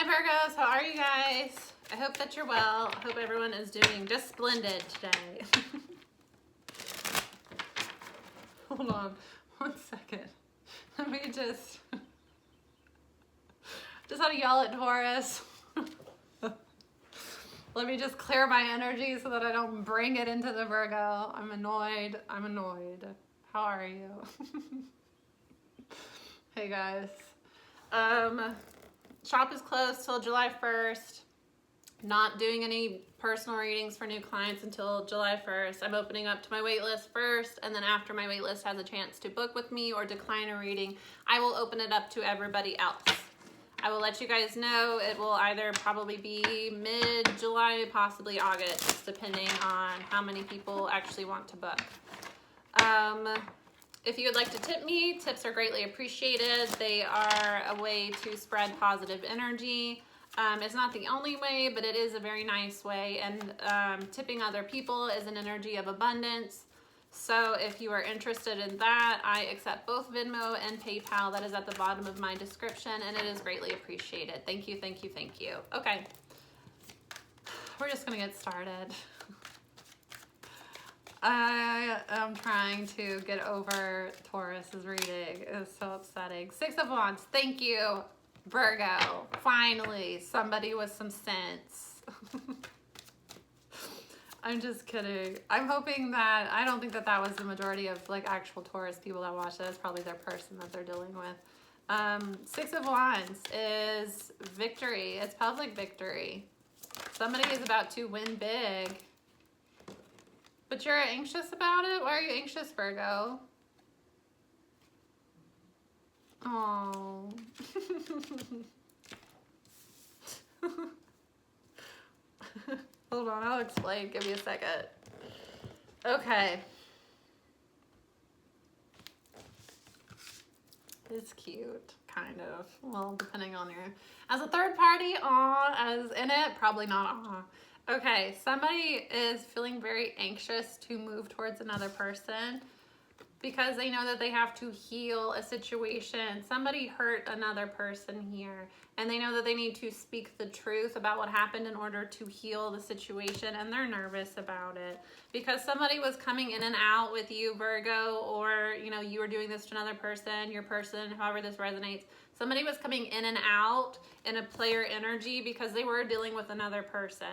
Hi Virgos, how are you guys? I hope that you're well. I hope everyone is doing just splendid today. Hold on 1 second. Let me just had to yell at Taurus. Let me just clear my energy so that I don't bring it into the Virgo. I'm annoyed. How are you? Hey guys. Shop is closed till July 1st. Not doing any personal readings for new clients until July 1st. I'm opening up to my wait list first, and then after my wait list has a chance to book with me or decline a reading, I will open it up to everybody else. I will let you guys know. It will either probably be mid-July, possibly August, depending on how many people actually want to book. If you would like to tip me, tips are greatly appreciated. They are a way to spread positive energy. It's not the only way, but it is a very nice way. And tipping other people is an energy of abundance. So if you are interested in that, I accept both Venmo and PayPal. That is at the bottom of my description, and it is greatly appreciated. Thank you, thank you, thank you. Okay, we're just gonna get started. I am trying to get over Taurus's reading. It's so upsetting. 6 of Wands, thank you, Virgo. Finally, somebody with some sense. I'm just kidding. I'm hoping that, I don't think that that was the majority of like actual Taurus people that watch it. It's probably their person that they're dealing with. 6 of Wands is victory. It's public victory. Somebody is about to win big. But you're anxious about it? Why are you anxious, Virgo? Oh. Hold on, I'll explain. Give me a second. Okay. It's cute, kind of. Well, depending on your... As a third party, aw. As in it, probably not aw. Okay, somebody is feeling very anxious to move towards another person because they know that they have to heal a situation. Somebody hurt another person here, and they know that they need to speak the truth about what happened in order to heal the situation, and they're nervous about it because somebody was coming in and out with you, Virgo, or you know, you were doing this to another person, your person, however this resonates. Somebody was coming in and out in a player energy because they were dealing with another person.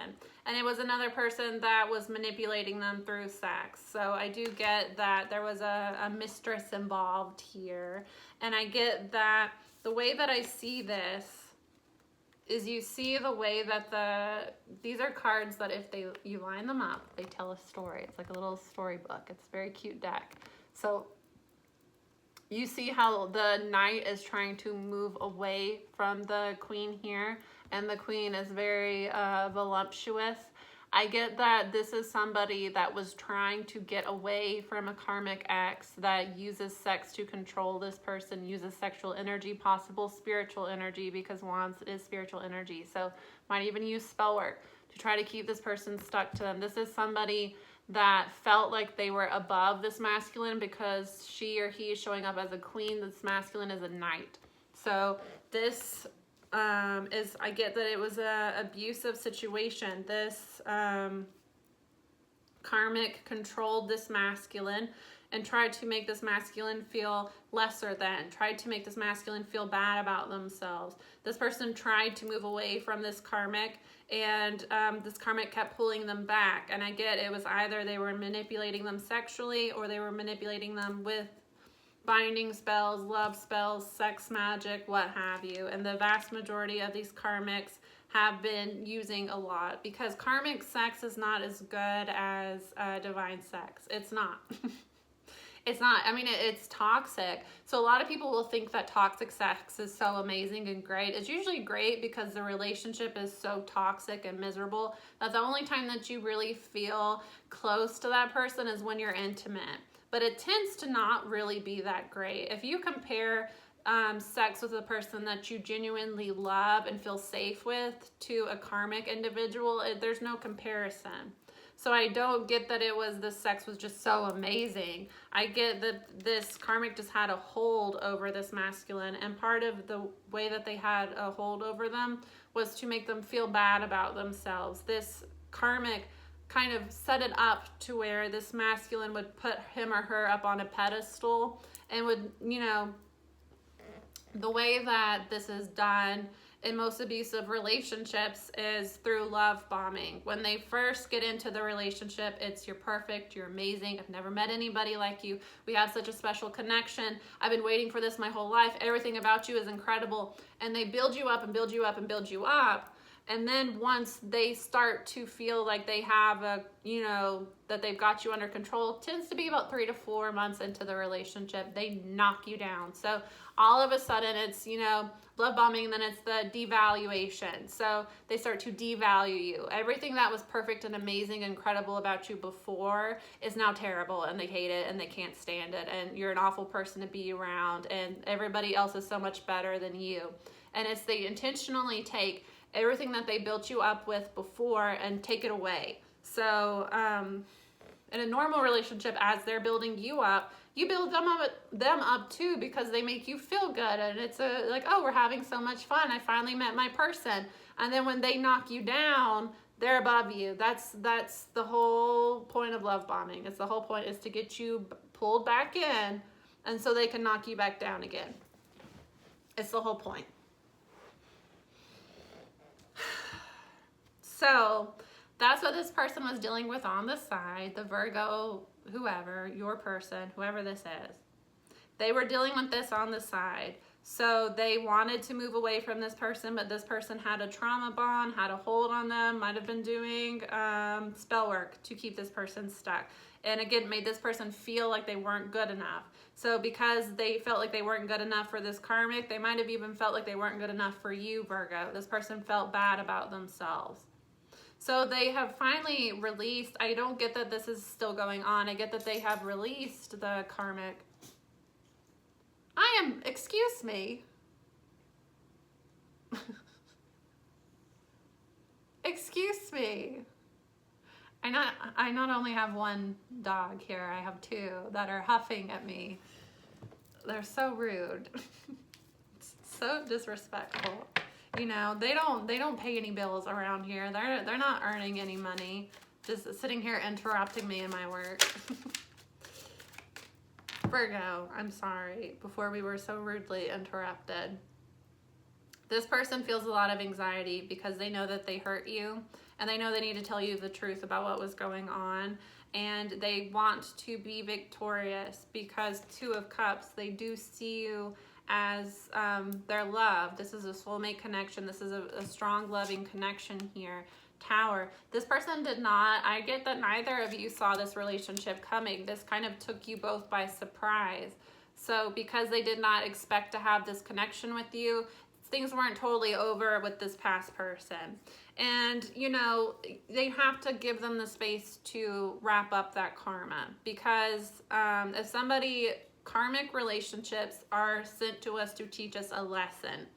And it was another person that was manipulating them through sex. So I do get that there was a mistress involved here. And I get that the way that I see this is you see the way that these are cards that if you line them up, they tell a story. It's like a little storybook. It's a very cute deck. So you see how the knight is trying to move away from the queen here, and the queen is very voluptuous. I get that this is somebody that was trying to get away from a karmic ex that uses sex to control this person, uses sexual energy, possible spiritual energy, because Wands is spiritual energy. So might even use spell work to try to keep this person stuck to them. This is somebody that felt like they were above this masculine because she or he is showing up as a queen. This masculine is a knight. So this I get that it was a abusive situation. This karmic controlled this masculine and tried to make this masculine feel lesser than, tried to make this masculine feel bad about themselves. This person tried to move away from this karmic, and this karmic kept pulling them back. And I get it was either they were manipulating them sexually or they were manipulating them with binding spells, love spells, sex magic, what have you. And the vast majority of these karmics have been using a lot because karmic sex is not as good as divine sex. It's not. It's not. I mean, it's toxic. So a lot of people will think that toxic sex is so amazing and great. It's usually great because the relationship is so toxic and miserable that the only time that you really feel close to that person is when you're intimate. But it tends to not really be that great. If you compare sex with a person that you genuinely love and feel safe with to a karmic individual, there's no comparison. So I don't get that the sex was just so amazing. I get that this karmic just had a hold over this masculine, and part of the way that they had a hold over them was to make them feel bad about themselves. This karmic kind of set it up to where this masculine would put him or her up on a pedestal and would, you know, the way that this is done in most abusive relationships is through love bombing. When they first get into the relationship, it's you're perfect, you're amazing, I've never met anybody like you, we have such a special connection, I've been waiting for this my whole life, everything about you is incredible. And they build you up and build you up and build you up. And then once they start to feel like they have a, you know, that they've got you under control, tends to be about 3 to 4 months into the relationship, they knock you down. So all of a sudden it's, you know, love bombing, and then it's the devaluation. So they start to devalue you. Everything that was perfect and amazing, incredible about you before is now terrible, and they hate it and they can't stand it, and you're an awful person to be around, and everybody else is so much better than you. And it's they intentionally take everything that they built you up with before and take it away. So in a normal relationship, as they're building you up, you build them up too, because they make you feel good, and it's like, oh, we're having so much fun, I finally met my person. And then when they knock you down, they're above you. That's the whole point of love bombing. It's the whole point is to get you pulled back in, and so they can knock you back down again. It's the whole point. So that's what this person was dealing with on the side. The Virgo, whoever, your person, whoever this is, they were dealing with this on the side. So they wanted to move away from this person, but this person had a trauma bond, had a hold on them, might have been doing spell work to keep this person stuck. And again, made this person feel like they weren't good enough. So because they felt like they weren't good enough for this karmic, they might have even felt like they weren't good enough for you, Virgo. This person felt bad about themselves. So they have finally released, I don't get that this is still going on. I get that they have released the karmic. Excuse me. Excuse me. I not only have one dog here, I have 2 that are huffing at me. They're so rude. So disrespectful. You know, they don't pay any bills around here. They're not earning any money. Just sitting here interrupting me in my work. Virgo, I'm sorry. Before we were so rudely interrupted. This person feels a lot of anxiety because they know that they hurt you, and they know they need to tell you the truth about what was going on, and they want to be victorious because 2 of Cups, they do see you as their love. This is a soulmate connection. This is a strong, loving connection here. Tower. This person did not. I get that neither of you saw this relationship coming. This kind of took you both by surprise. So because they did not expect to have this connection with you, things weren't totally over with this past person. And, you know, they have to give them the space to wrap up that karma. Because if somebody... Karmic relationships are sent to us to teach us a lesson.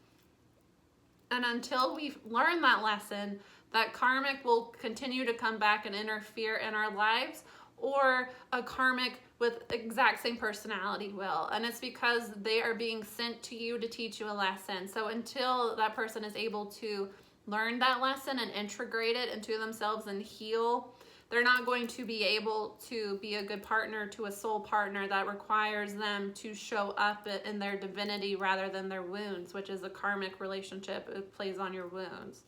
And until we learn that lesson, that karmic will continue to come back and interfere in our lives, or a karmic with exact same personality will. And it's because they are being sent to you to teach you a lesson. So until that person is able to learn that lesson and integrate it into themselves and heal, they're not going to be able to be a good partner to a soul partner that requires them to show up in their divinity rather than their wounds, which is a karmic relationship. It plays on your wounds.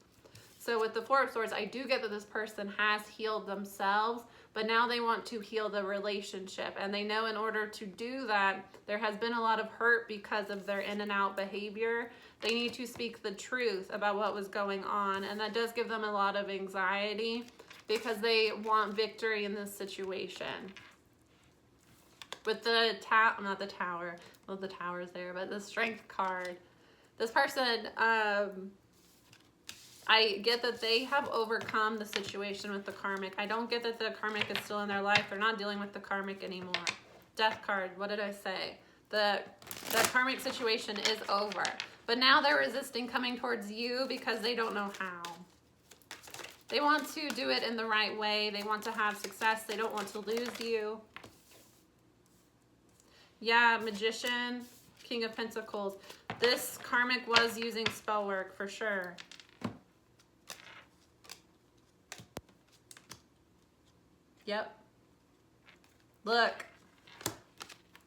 So with the 4 of Swords, I do get that this person has healed themselves, but now they want to heal the relationship. And they know in order to do that, there has been a lot of hurt because of their in and out behavior. They need to speak the truth about what was going on. And that does give them a lot of anxiety, because they want victory in this situation. With the not the Tower, well, the Tower's there, but the Strength card, this person, I get that they have overcome the situation with the karmic. I don't get that the karmic is still in their life. They're not dealing with the karmic anymore. Death card, what did I say? The karmic situation is over. But now they're resisting coming towards you because they don't know how. They want to do it in the right way. They want to have success. They don't want to lose you. Yeah, Magician, King of Pentacles. This karmic was using spell work for sure. Yep. Look.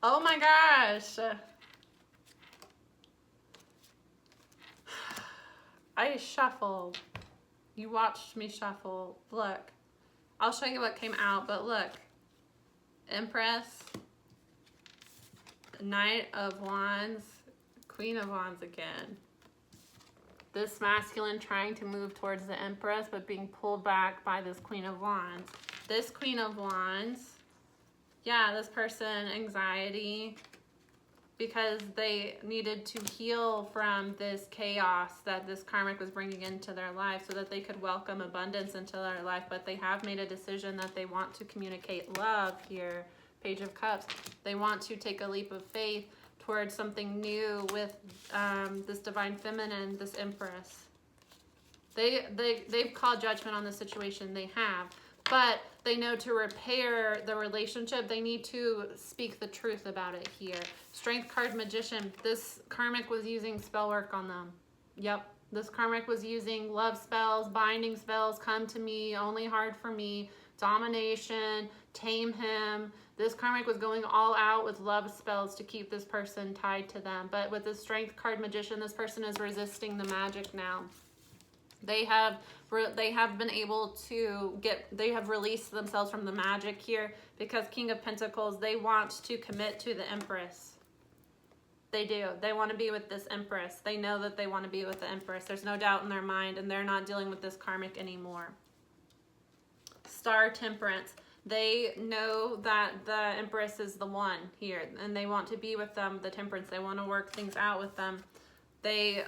Oh my gosh. I shuffled. You watched me shuffle. Look. I'll show you what came out, but look. Empress. Knight of Wands. Queen of Wands again. This masculine trying to move towards the Empress, but being pulled back by this Queen of Wands. This Queen of Wands, yeah, this person, anxiety, because they needed to heal from this chaos that this karmic was bringing into their life so that they could welcome abundance into their life. But they have made a decision that they want to communicate love here. Page of Cups. They want to take a leap of faith towards something new with this divine feminine, this Empress. They've called judgment on the situation. They have. But they know to repair the relationship, they need to speak the truth about it here. Strength card, Magician. This karmic was using spell work on them. Yep. This karmic was using love spells, binding spells, come to me, only hard for me, domination, tame him. This karmic was going all out with love spells to keep this person tied to them. But with the Strength card, Magician, this person is resisting the magic now. They have been able to they have released themselves from the magic here because King of Pentacles, they want to commit to the Empress. They do. They want to be with this Empress. They know that they want to be with the Empress. There's no doubt in their mind, and they're not dealing with this karmic anymore. Star, Temperance. They know that the Empress is the one here, and they want to be with them, the Temperance. They want to work things out with them. They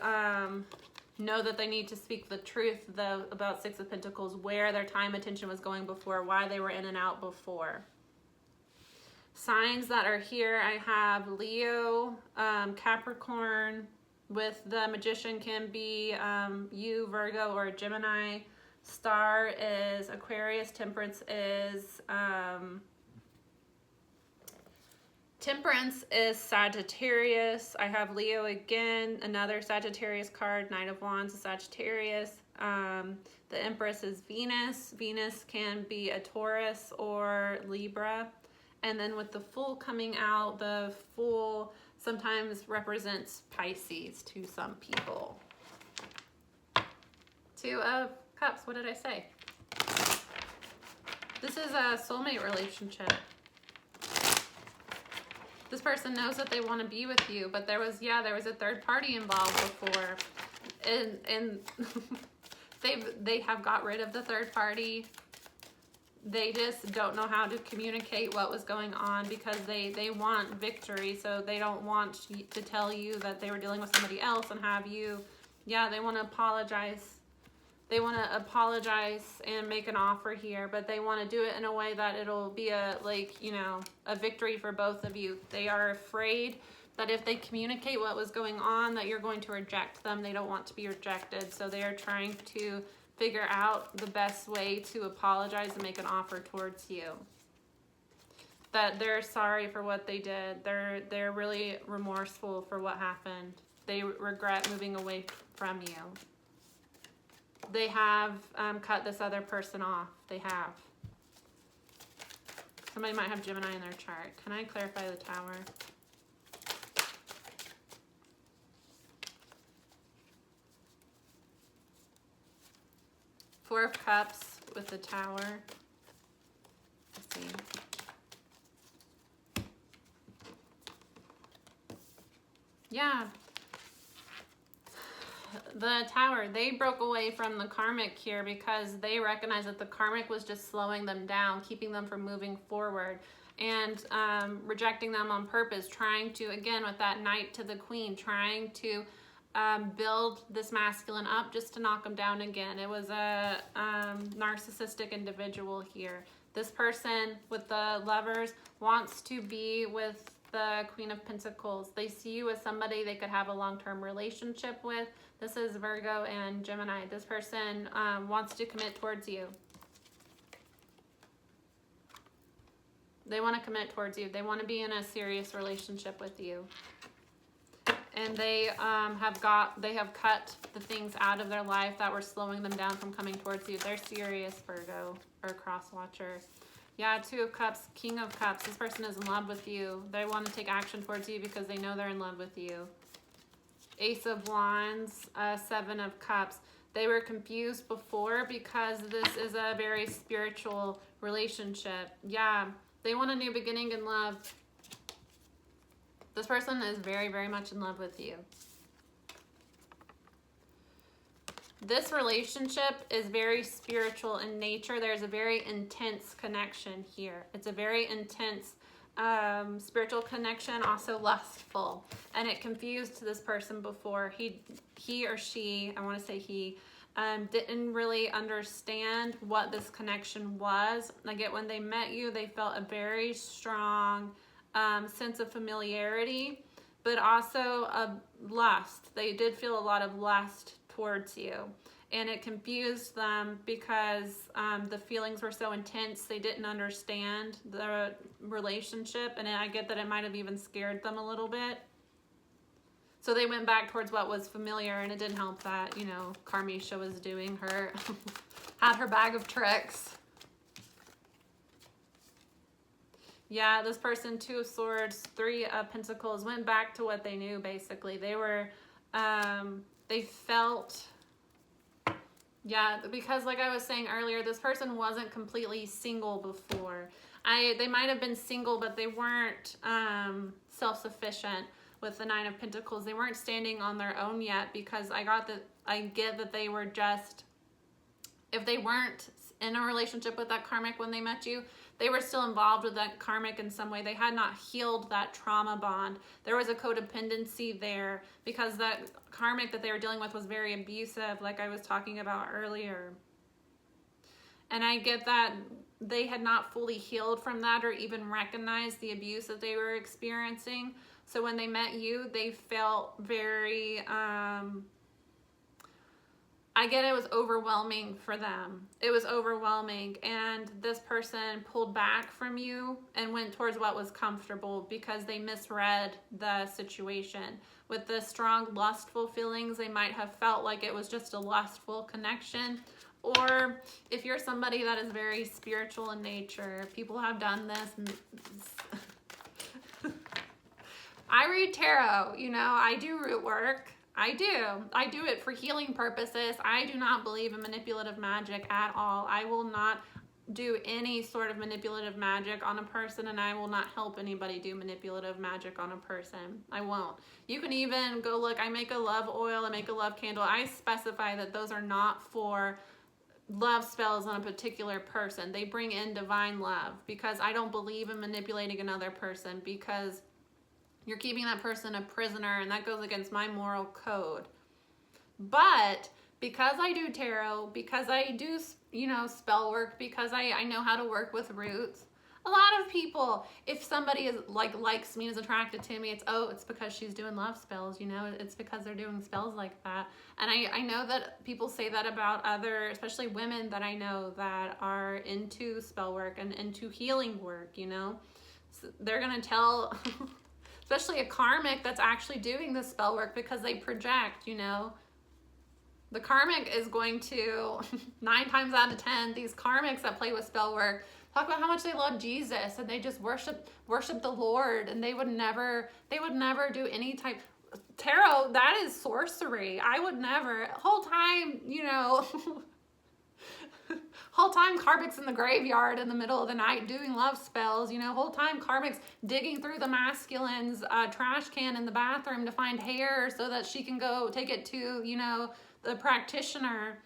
know that they need to speak the truth, though, about Six of Pentacles, where their time, attention was going before, why they were in and out before. Signs that are here, I have Leo, Capricorn, with the Magician can be you, Virgo, or Gemini. Star is Aquarius. Temperance is Sagittarius. I have Leo again, another Sagittarius card. Knight of Wands is Sagittarius. The Empress is Venus. Venus can be a Taurus or Libra. And then with the Fool coming out, the Fool sometimes represents Pisces to some people. Two of Cups, what did I say? This is a soulmate relationship. This person knows that they want to be with you, but there was a third party involved before. And they have got rid of the third party. They just don't know how to communicate what was going on because they want victory, so they don't want to tell you that they were dealing with somebody else and have you, they want to apologize. They want to apologize and make an offer here, but they want to do it in a way that it'll be a victory for both of you. They are afraid that if they communicate what was going on, that you're going to reject them. They don't want to be rejected, so they are trying to figure out the best way to apologize and make an offer towards you. That they're sorry for what they did. They're really remorseful for what happened. They regret moving away from you. They have cut this other person off. They have. Somebody might have Gemini in their chart. Can I clarify the Tower? Four of Cups with the Tower. Let's see. Yeah. The Tower, they broke away from the karmic here because they recognized that the karmic was just slowing them down, keeping them from moving forward, and rejecting them on purpose, trying to, again, with that Knight to the Queen, trying to build this masculine up just to knock him down again. It was a narcissistic individual here. This person with the Lovers wants to be with the Queen of Pentacles. They see you as somebody they could have a long-term relationship with. This is Virgo and Gemini. This person wants to commit towards you. They want to commit towards you. They want to be in a serious relationship with you. And they have cut the things out of their life that were slowing them down from coming towards you. They're serious, Virgo, or cross watcher. Yeah, Two of Cups, King of Cups. This person is in love with you. They want to take action towards you because they know they're in love with you. Ace of Wands, Seven of Cups. They were confused before because this is a very spiritual relationship. Yeah, they want a new beginning in love. This person is very, very much in love with you. This relationship is very spiritual in nature. There's a very intense connection here. It's a very intense spiritual connection, also lustful. And it confused this person before. He or she, I want to say he, didn't really understand what this connection was. I get when they met you, they felt a very strong sense of familiarity, but also a lust. They did feel a lot of lust towards you, and it confused them because the feelings were so intense. They didn't understand the relationship, and I get that it might have even scared them a little bit. So they went back towards what was familiar, and it didn't help that, you know, Karmisha was doing her, had her bag of tricks. Yeah, this person, Two of Swords, Three of Pentacles, went back to what they knew, basically. They were, they felt, yeah, because like I was saying earlier, this person wasn't completely single before. They might have been single, but they weren't self-sufficient with the Nine of Pentacles. They weren't standing on their own yet, because I get that they were just, if they weren't in a relationship with that Karmic when they met you, they were still involved with that Karmic in some way. They had not healed that trauma bond. There was a codependency there because that Karmic that they were dealing with was very abusive, like I was talking about earlier. And I get that they had not fully healed from that or even recognized the abuse that they were experiencing. So when they met you, they felt very, I get it was overwhelming for them. It was overwhelming, and this person pulled back from you and went towards what was comfortable because they misread the situation. With the strong lustful feelings, they might have felt like it was just a lustful connection. Or if you're somebody that is very spiritual in nature, people have done this. I read tarot, you know, I do root work. I do it for healing purposes. I do not believe in manipulative magic at all. I will not do any sort of manipulative magic on a person, and I will not help anybody do manipulative magic on a person. I won't. You can even go look, I make a love oil, I make a love candle. I specify that those are not for love spells on a particular person. They bring in divine love, because I don't believe in manipulating another person, because you're keeping that person a prisoner, and that goes against my moral code. But because I do tarot, because I do, you know, spell work, because I know how to work with roots, a lot of people, if somebody is likes me, is attracted to me, it's because she's doing love spells, you know, it's because they're doing spells like that. And I know that people say that about other, especially women that I know that are into spell work and into healing work, you know. So they're gonna tell especially a Karmic that's actually doing the spell work, because they project, you know. The Karmic is going to, 9 times out of 10, these Karmics that play with spell work, talk about how much they love Jesus, and they just worship the Lord, and they would never do any type, tarot, that is sorcery. I would never, whole time, you know, whole time Karmic's in the graveyard in the middle of the night doing love spells, you know, whole time Karmic's digging through the masculine's trash can in the bathroom to find hair so that she can go take it to, you know, the practitioner.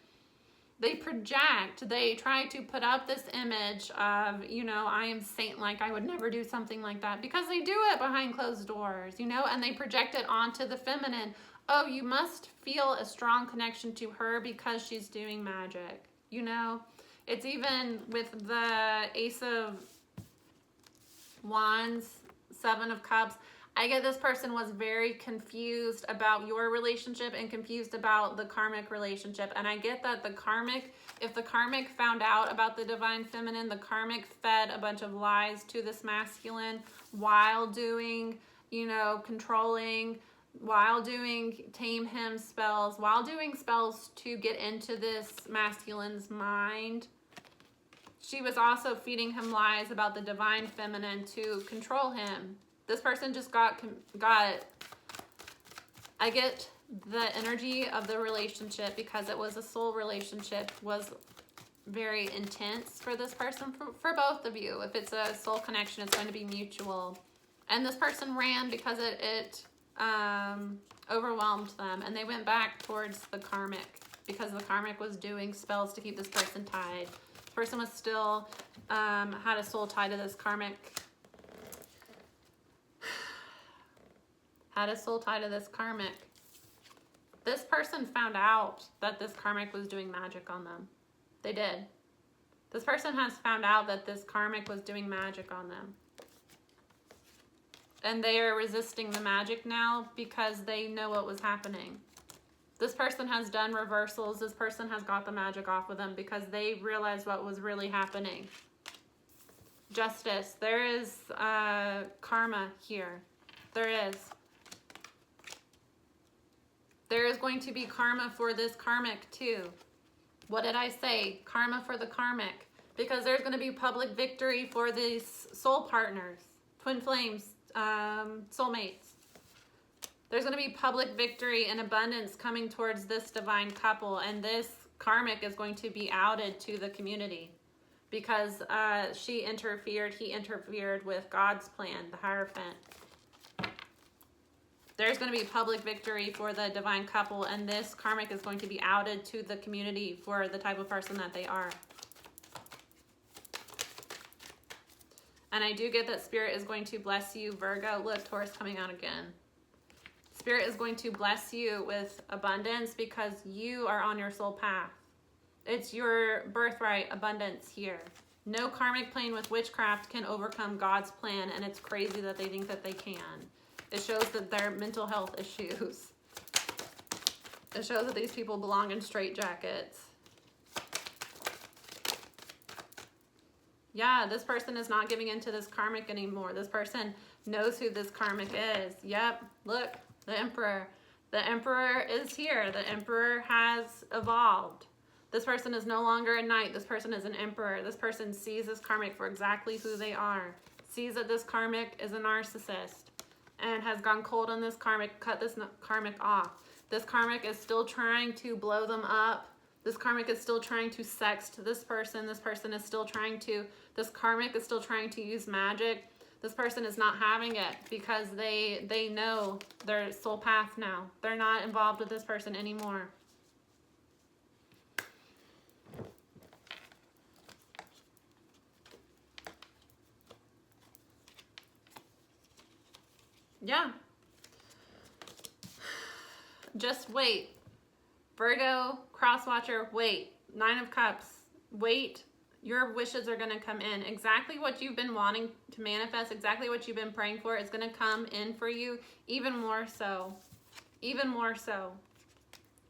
They project, they try to put up this image of, you know, I am saint-like, I would never do something like that, because they do it behind closed doors, you know, and they project it onto the feminine. Oh, you must feel a strong connection to her because she's doing magic, you know. It's even with the Ace of Wands, Seven of Cups. I get this person was very confused about your relationship and confused about the karmic relationship. And I get that the karmic, if the karmic found out about the divine feminine, the karmic fed a bunch of lies to this masculine while doing, you know, controlling, while doing tame him spells, while doing spells to get into this masculine's mind. She was also feeding him lies about the divine feminine to control him. This person just got, I get the energy of the relationship, because it was a soul relationship, was very intense for this person, for both of you. If it's a soul connection, it's going to be mutual. And this person ran because it overwhelmed them, and they went back towards the karmic because the karmic was doing spells to keep this person tied. This person was still had a soul tie to this karmic. Had a soul tie to this karmic. This person found out that this karmic was doing magic on them. They did. This person has found out that this karmic was doing magic on them. And they are resisting the magic now because they know what was happening. This person has done reversals. This person has got the magic off of them because they realized what was really happening. Justice. There is karma here. There is. There is going to be karma for this karmic too. What did I say? Karma for the karmic. Because there's going to be public victory for these soul partners, twin flames, soulmates. There's going to be public victory and abundance coming towards this divine couple, and this karmic is going to be outed to the community because he interfered with God's plan, the Hierophant. There's going to be public victory for the divine couple, and this karmic is going to be outed to the community for the type of person that they are. And I do get that Spirit is going to bless you, Virgo. Look, Taurus coming out again. Spirit is going to bless you with abundance because you are on your soul path. It's your birthright abundance here. No karmic plane with witchcraft can overcome God's plan, and it's crazy that they think that they can. It shows that they're mental health issues. It shows that these people belong in straitjackets. Yeah, this person is not giving into this karmic anymore. This person knows who this karmic is. Yep, look, the Emperor. The Emperor is here. The Emperor has evolved. This person is no longer a knight. This person is an emperor. This person sees this karmic for exactly who they are. Sees that this karmic is a narcissist and has gone cold on this karmic, cut this karmic off. This karmic is still trying to blow them up. This karmic is still trying to sext this person. This person is still trying to, this karmic is still trying to use magic. This person is not having it because they know their soul path now. They're not involved with this person anymore. Yeah. Just wait. Virgo, cross-watcher, wait. Nine of Cups, wait. Your wishes are going to come in. Exactly what you've been wanting to manifest, exactly what you've been praying for is going to come in for you, even more so. Even more so.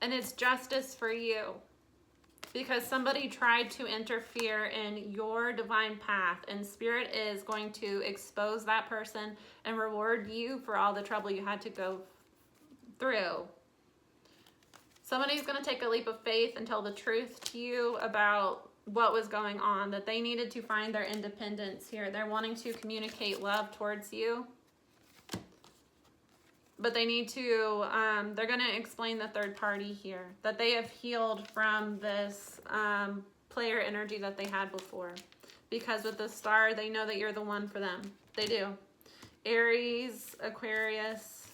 And it's justice for you. Because somebody tried to interfere in your divine path, and Spirit is going to expose that person and reward you for all the trouble you had to go through. Somebody's going to take a leap of faith and tell the truth to you about what was going on, that they needed to find their independence here. They're wanting to communicate love towards you. But they need to, they're going to explain the third party here, that they have healed from this player energy that they had before. Because with the star, they know that you're the one for them. They do. Aries, Aquarius,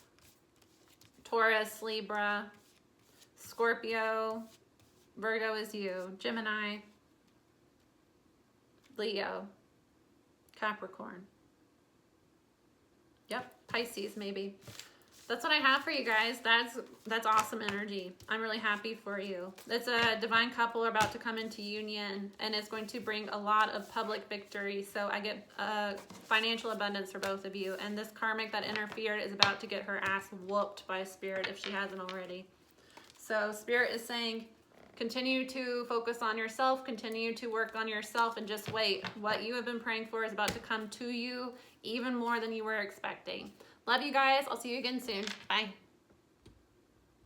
Taurus, Libra, Scorpio, Virgo is you, Gemini, Leo, Capricorn. Yep, Pisces maybe. That's what I have for you guys. That's awesome energy. I'm really happy for you. It's a divine couple about to come into union, and it's going to bring a lot of public victory. So I get financial abundance for both of you. And this karmic that interfered is about to get her ass whooped by Spirit if she hasn't already. So Spirit is saying, continue to focus on yourself, continue to work on yourself, and just wait. What you have been praying for is about to come to you even more than you were expecting. Love you guys. I'll see you again soon. Bye.